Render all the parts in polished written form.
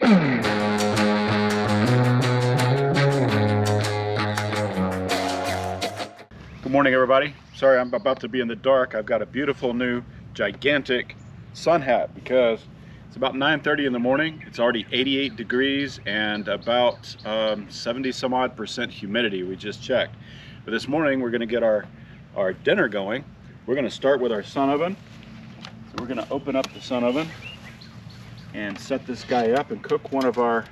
Good morning, everybody. Sorry I'm about to be in the dark. I've got a beautiful new gigantic sun hat because it's about 9:30 in the morning. It's already 88 degrees and about 70 some odd % humidity. We just checked. But this morning we're going to get our dinner going. We're going to start with our sun oven. So we're going to open up the sun oven and set this guy up and cook one of our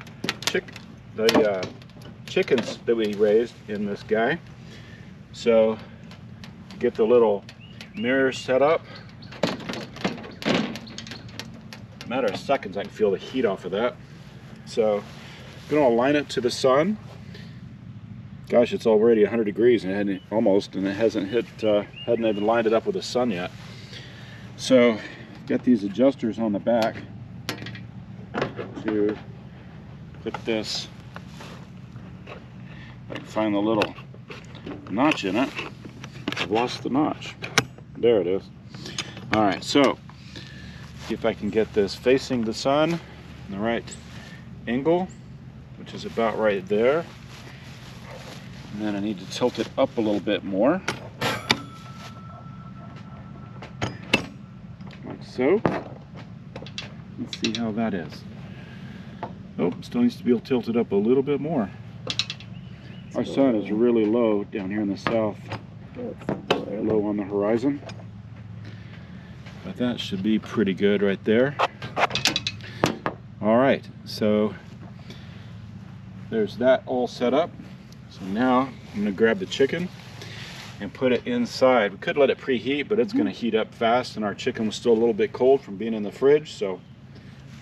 chickens that we raised in this guy. So get the little mirror set up. Matter of seconds, I can feel the heat off of that. So I'm gonna align it to the sun. Gosh, it's already 100 degrees and it hasn't hit, hadn't even lined it up with the sun yet. So got these adjusters on the back to put this. I can find the little notch in it. I've lost the notch. There it is. All right, so see if I can get this facing the sun in the right angle, which is about right there. And then I need to tilt it up a little bit more, like so. Let's see how that is. Oh, still needs to be tilted up a little bit more. Our sun is really low down here in the south, low on the horizon. But that should be pretty good right there. All right, so there's that all set up. So now I'm gonna grab the chicken and put it inside. We could let it preheat, but it's gonna heat up fast, and our chicken was still a little bit cold from being in the fridge, so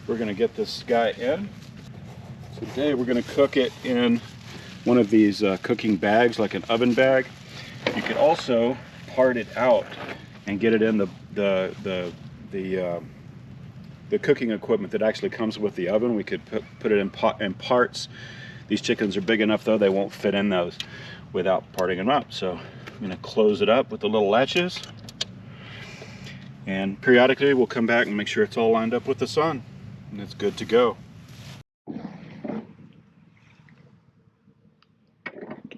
we're gonna get this guy in. So today we're gonna cook it in one of these cooking bags, like an oven bag. You could also part it out and get it in the cooking equipment that actually comes with the oven. We could put it in parts. These chickens are big enough though, they won't fit in those without parting them up. So I'm gonna close it up with the little latches, and periodically we'll come back and make sure it's all lined up with the sun, and it's good to go.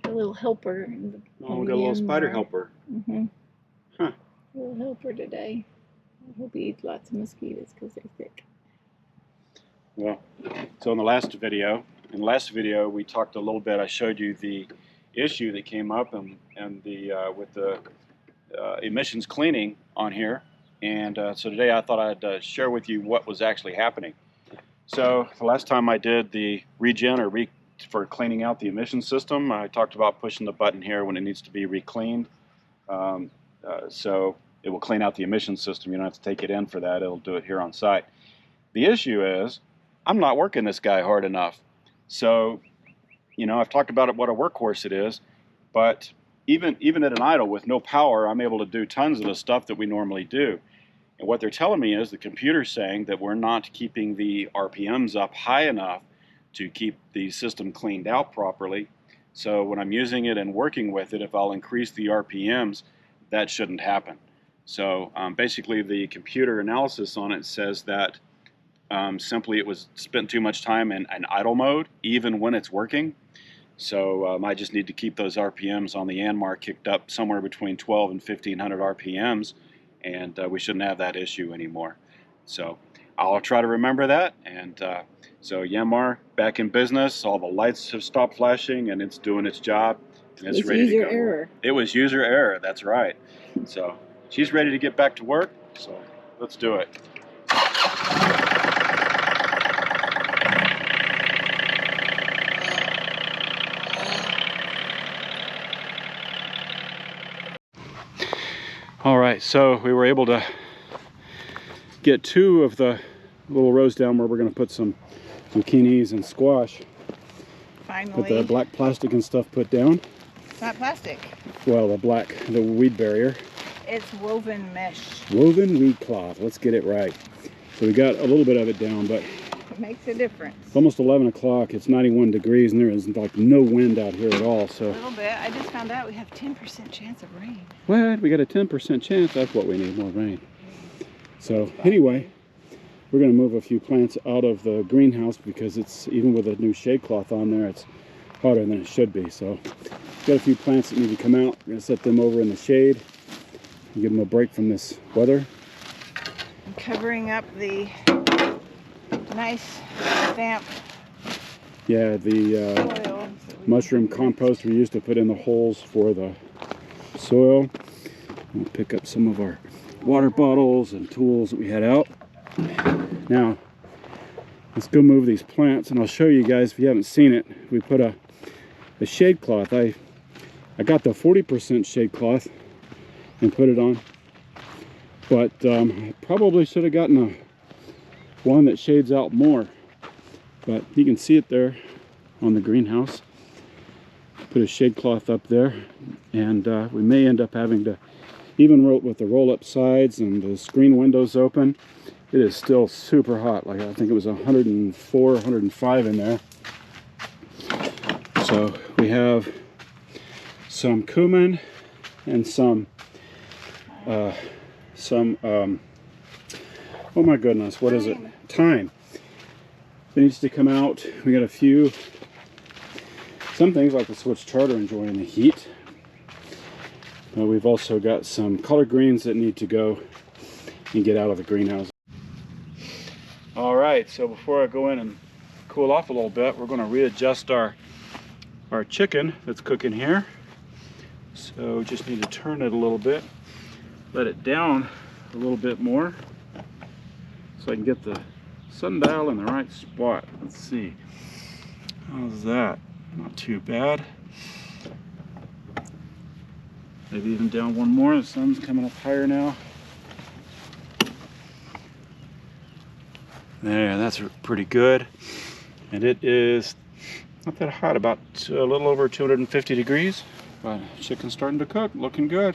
A little helper. Oh, we got a little spider helper. Huh. A little helper today. I hope he eats lots of mosquitoes because they're thick. Well, so in the last video we talked a little bit. I showed you the issue that came up and with the emissions cleaning on here, and so today I thought I'd share with you what was actually happening. So the last time I did the regen for cleaning out the emission system, I talked about pushing the button here when it needs to be re-cleaned. So it will clean out the emission system. You don't have to take it in for that. It'll do it here on site. The issue is I'm not working this guy hard enough. So, you know, I've talked about what a workhorse it is, but even at an idle with no power, I'm able to do tons of the stuff that we normally do. And what they're telling me is the computer's saying that we're not keeping the RPMs up high enough to keep the system cleaned out properly. So when I'm using it and working with it, if I'll increase the RPMs, that shouldn't happen. So basically the computer analysis on it says that simply it was spent too much time in an idle mode, even when it's working. So I just need to keep those RPMs on the Yanmar kicked up somewhere between 12 and 1500 RPMs, and we shouldn't have that issue anymore. So I'll try to remember that, and so Yanmar back in business. All the lights have stopped flashing, and it's doing its job, and it's ready to go. User error. It was user error. That's right. So she's ready to get back to work. So let's do it. All right, so we were able to get 2 of the little rows down where we're going to put some zucchinis and squash. Finally. Put the black plastic and stuff put down. It's not plastic. Well, the weed barrier. It's woven mesh. Woven weed cloth. Let's get it right. So we got a little bit of it down, but It makes a difference. It's almost 11 o'clock. It's 91 degrees, and there is like no wind out here at all. So a little bit. I just found out we have 10% chance of rain. What? We got a 10% chance? That's what we need, more rain. So anyway, we're going to move a few plants out of the greenhouse because it's, even with a new shade cloth on there, it's hotter than it should be. So got a few plants that need to come out. We're going to set them over in the shade and give them a break from this weather. I'm covering up the nice damp Yeah, the soil. mushroom compost we used to put in the holes for the soil. We'll pick up some of our water bottles and tools that we had out. Now, let's go move these plants, and I'll show you guys if you haven't seen it. We put a shade cloth. I got the 40% shade cloth and put it on, but I probably should have gotten one that shades out more. But you can see it there on the greenhouse. Put a shade cloth up there, and we may end up having to, even with the roll-up sides and the screen windows open, it is still super hot. Like, I think it was 104, 105 in there. So we have some cumin and some oh my goodness, what is it? Thyme. It needs to come out. We got a few, some things like the Swiss Charter enjoying the heat. We've also got some collard greens that need to go and get out of the greenhouse. All right, so before I go in and cool off a little bit, we're going to readjust our chicken that's cooking here. So just need to turn it a little bit, let it down a little bit more so I can get the sundial in the right spot. Let's see. How's that? Not too bad. Maybe even down one more. The sun's coming up higher now. There, that's pretty good. And it is not that hot, about a little over 250 degrees. But chicken's starting to cook, looking good.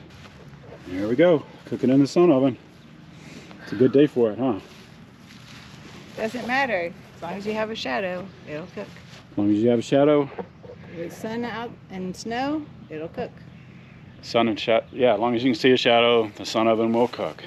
There we go, cooking in the sun oven. It's a good day for it, huh? Doesn't matter. As long as you have a shadow, it'll cook. As long as you have a shadow. With sun out and snow, it'll cook. Sun and shadow, yeah, as long as you can see a shadow, the sun oven will cook.